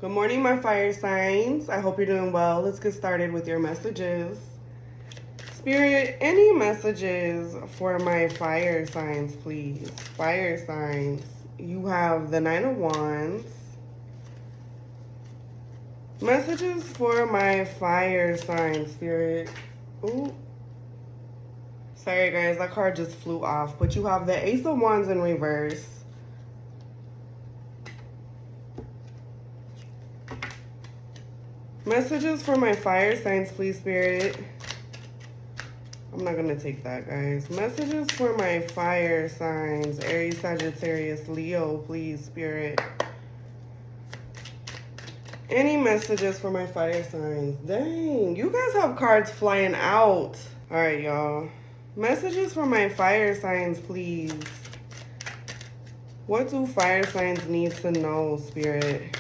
Good morning, my fire signs. I hope you're doing well. Let's get started with your messages. Spirit, any messages for my fire signs, please? Fire signs. You have the Nine of Wands. Messages for my fire sign, Spirit. Ooh. Sorry, guys. That card just flew off. But you have the Ace of Wands in reverse. Messages for my fire signs, please, Spirit. I'm not going to take that, guys. Messages for my fire signs. Aries, Sagittarius, Leo, please, Spirit. Any messages for my fire signs? Dang, you guys have cards flying out. All right, y'all. Messages for my fire signs, please. What do fire signs need to know, Spirit?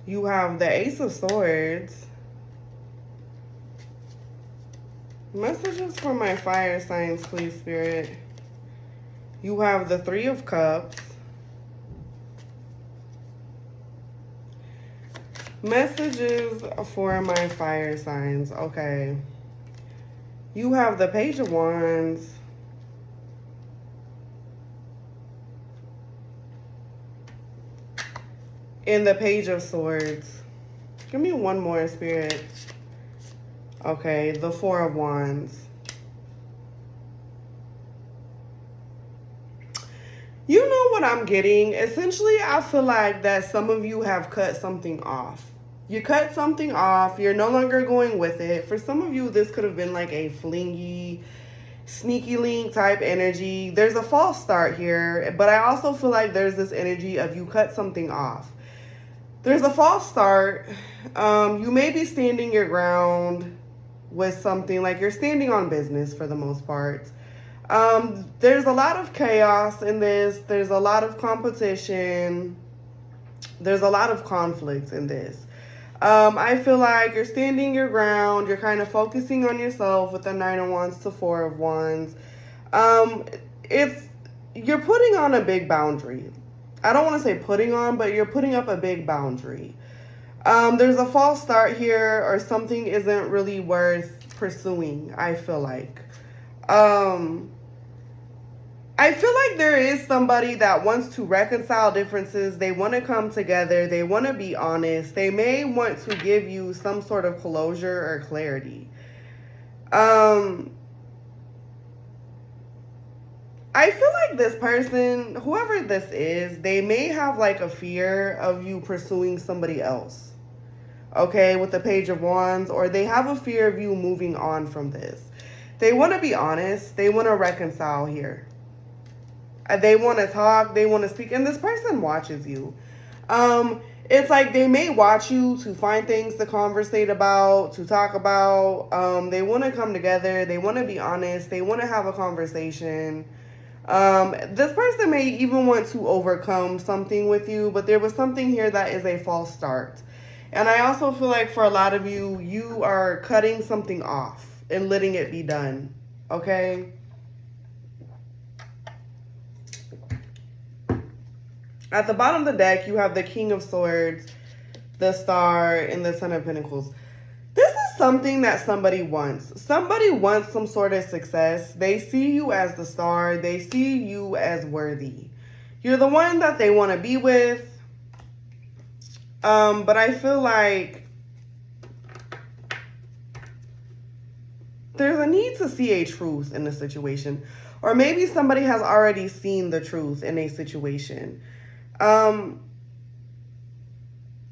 You have the Ace of Swords. Messages for my fire signs, please, Spirit. You have the Three of Cups. Messages for my fire signs. Okay. You have the Page of Wands. And the Page of Swords. Give me one more, Spirit. Okay, the Four of Wands. You know what I'm getting? Essentially, I feel like that some of you have cut something off. You cut something off. You're no longer going with it. For some of you, this could have been like a flingy, sneaky link type energy. There's a false start here, but I also feel like there's this energy of you cut something off. There's a false start. You may be standing your ground with something, like you're standing on business for the most part. There's a lot of chaos in this. There's a lot of competition. There's a lot of conflict in this. I feel like you're standing your ground. You're kind of focusing on yourself with the Nine of Wands to Four of Wands. You're putting on a big boundary. I don't want to say putting on, but you're putting up a big boundary. There's a false start here, or something isn't really worth pursuing, I feel like. I feel like there is somebody that wants to reconcile differences. They want to come together. They want to be honest. They may want to give you some sort of closure or clarity. I feel like this person, whoever this is, they may have like a fear of you pursuing somebody else. Okay, with the Page of Wands, or they have a fear of you moving on from this. They want to be honest. They want to reconcile here. They want to talk. They want to speak. And this person watches you. It's like they may watch you to find things to conversate about, to talk about. They want to come together. They want to be honest. They want to have a conversation. This person may even want to overcome something with you, but there was something here that is a false start. And I also feel like for a lot of you, you are cutting something off and letting it be done. Okay? At the bottom of the deck, you have the King of Swords, the Star, and the Ten of Pentacles. This is something that somebody wants. Somebody wants some sort of success. They see you as the star. They see you as worthy. You're the one that they want to be with. But I feel like there's a need to see a truth in the situation. Or maybe somebody has already seen the truth in a situation.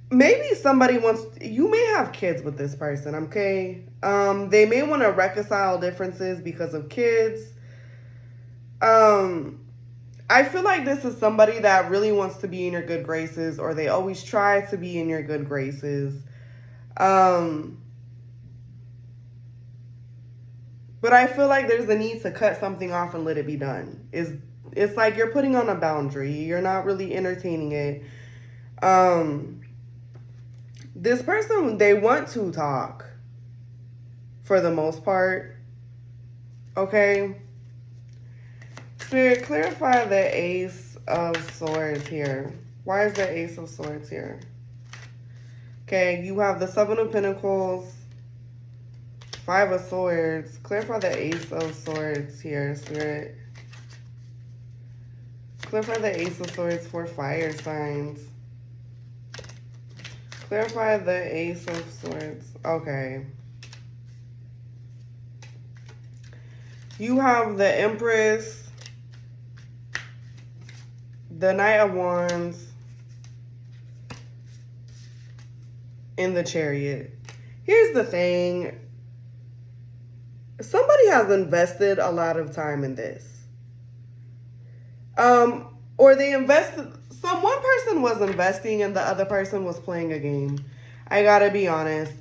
Maybe somebody wants, you may have kids with this person, okay? They may want to reconcile differences because of kids. I feel like this is somebody that really wants to be in your good graces, or they always try to be in your good graces. But I feel like there's a need to cut something off and let it be done. It's like you're putting on a boundary. You're not really entertaining it. This person, they want to talk for the most part. Okay? Spirit, clarify the Ace of Swords here? Why is the Ace of Swords here? Okay, you have the Seven of Pentacles, Five of Swords. Clarify the Ace of Swords here, Spirit. Clarify the Ace of Swords for fire signs. Clarify the Ace of Swords. Okay. You have the Empress, the Knight of Wands, and the Chariot. Here's the thing. Somebody has invested a lot of time in this. Or they invested, one person was investing and the other person was playing a game. I gotta be honest.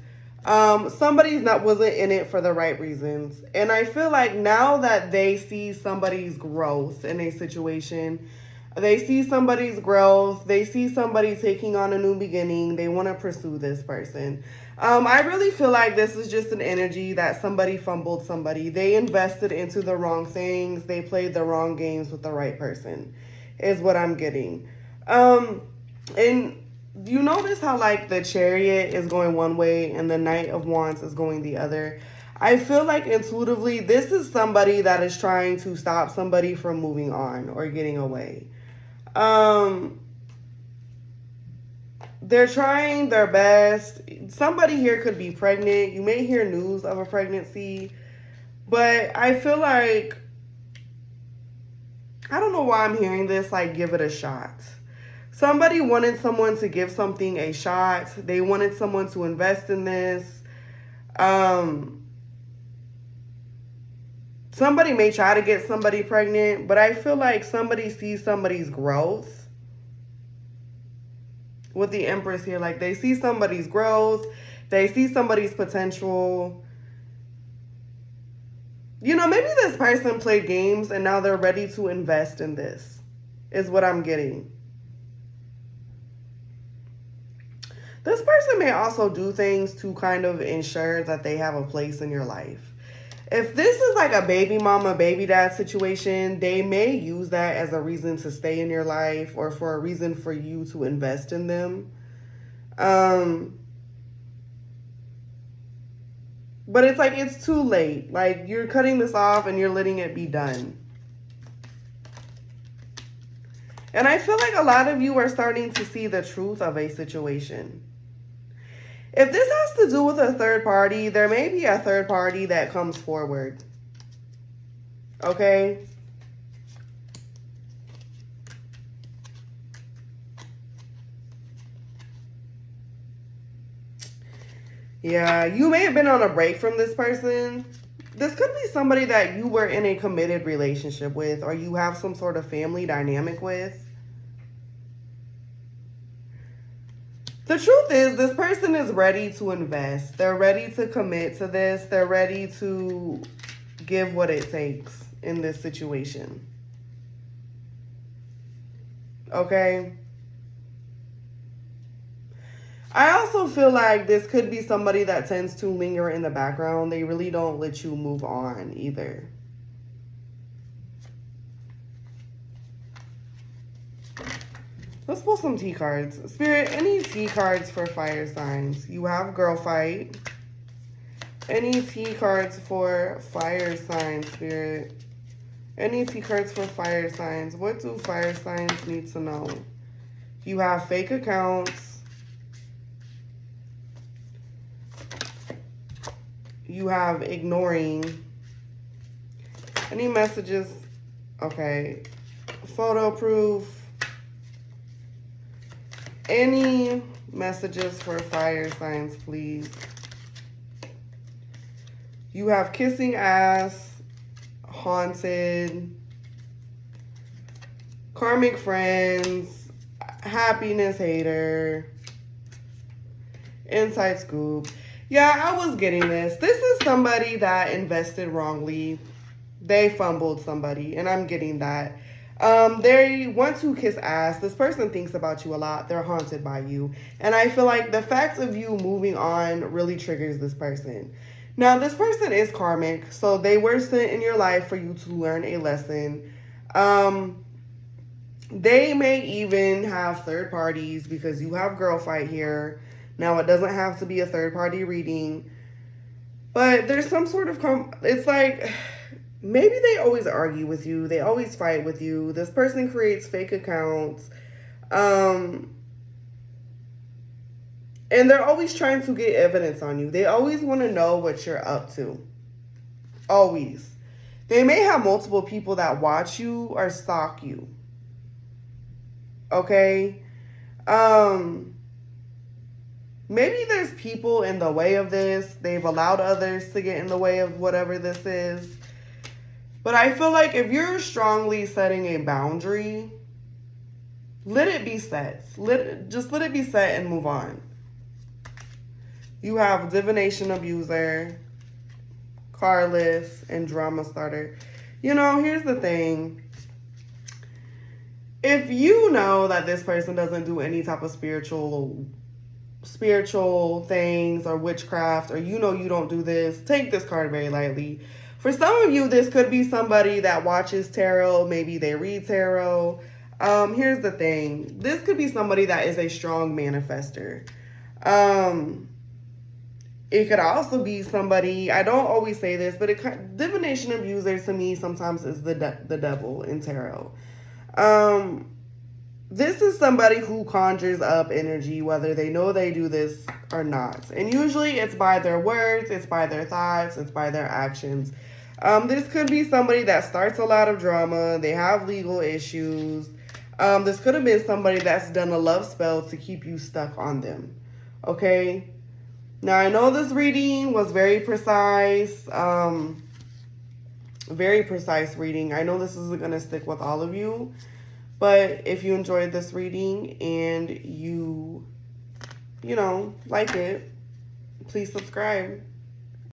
Somebody's wasn't in it for the right reasons. And I feel like now that they see somebody's growth in a situation, they see somebody's growth, they see somebody taking on a new beginning, they want to pursue this person. I really feel like this is just an energy that somebody fumbled somebody. They invested into the wrong things. They played the wrong games with the right person, is what I'm getting. And you notice how like the Chariot is going one way and the Knight of Wands is going the other. I feel like intuitively this is somebody that is trying to stop somebody from moving on or getting away. They're trying their best. Somebody here could be pregnant. You may hear news of a pregnancy, but I feel like, I don't know why I'm hearing this, like give it a shot. Somebody wanted someone to give something a shot. They wanted someone to invest in this. Somebody may try to get somebody pregnant, but I feel like somebody sees somebody's growth. With the Empress here, like they see somebody's growth, they see somebody's potential. You know, maybe this person played games and now they're ready to invest in this, is what I'm getting. This person may also do things to kind of ensure that they have a place in your life. If this is like a baby mama, baby dad situation, they may use that as a reason to stay in your life or for a reason for you to invest in them. But it's like, it's too late. Like you're cutting this off and you're letting it be done. And I feel like a lot of you are starting to see the truth of a situation. If this has to do with a third party, there may be a third party that comes forward. Okay? Yeah, you may have been on a break from this person. This could be somebody that you were in a committed relationship with or you have some sort of family dynamic with. The truth is, this person is ready to invest. They're ready to commit to this. They're ready to give what it takes in this situation. Okay? I also feel like this could be somebody that tends to linger in the background. They really don't let you move on either. Let's pull some T cards. Spirit, any T cards for fire signs? You have girl fight. Any T cards for fire signs, Spirit? Any T cards for fire signs? What do fire signs need to know? You have fake accounts. You have ignoring. Any messages? Okay. Photo proof. Any messages for fire signs, please? You have kissing ass, haunted, karmic friends, happiness hater, inside scoop. Yeah, I was getting this. This is somebody that invested wrongly. They fumbled somebody, and I'm getting that. They want to kiss ass. This person thinks about you a lot. They're haunted by you. And I feel like the fact of you moving on really triggers this person. Now, this person is karmic, so they were sent in your life for you to learn a lesson. They may even have third parties because you have girl fight here. Now, it doesn't have to be a third party reading, but there's some sort of it's like maybe they always argue with you. They always fight with you. This person creates fake accounts. And they're always trying to get evidence on you. They always want to know what you're up to. Always. They may have multiple people that watch you or stalk you. Okay? Maybe there's people in the way of this. They've allowed others to get in the way of whatever this is. But I feel like if you're strongly setting a boundary, let it be set. Just let it be set and move on. You have divination abuser, carless, and drama starter. You know, here's the thing. If you know that this person doesn't do any type of spiritual things or witchcraft, or you know you don't do this, take this card very lightly. For some of you, this could be somebody that watches tarot. Maybe they read tarot. Here's the thing. This could be somebody that is a strong manifester. It could also be somebody, I don't always say this, but divination abuser to me sometimes is the devil in tarot. This is somebody who conjures up energy, whether they know they do this or not. And usually it's by their words, it's by their thoughts, it's by their actions. This could be somebody that starts a lot of drama. They have legal issues. This could have been somebody that's done a love spell to keep you stuck on them. Okay? Now, I know this reading was very precise. Very precise reading. I know this isn't going to stick with all of you. But if you enjoyed this reading and you know, like it, please subscribe.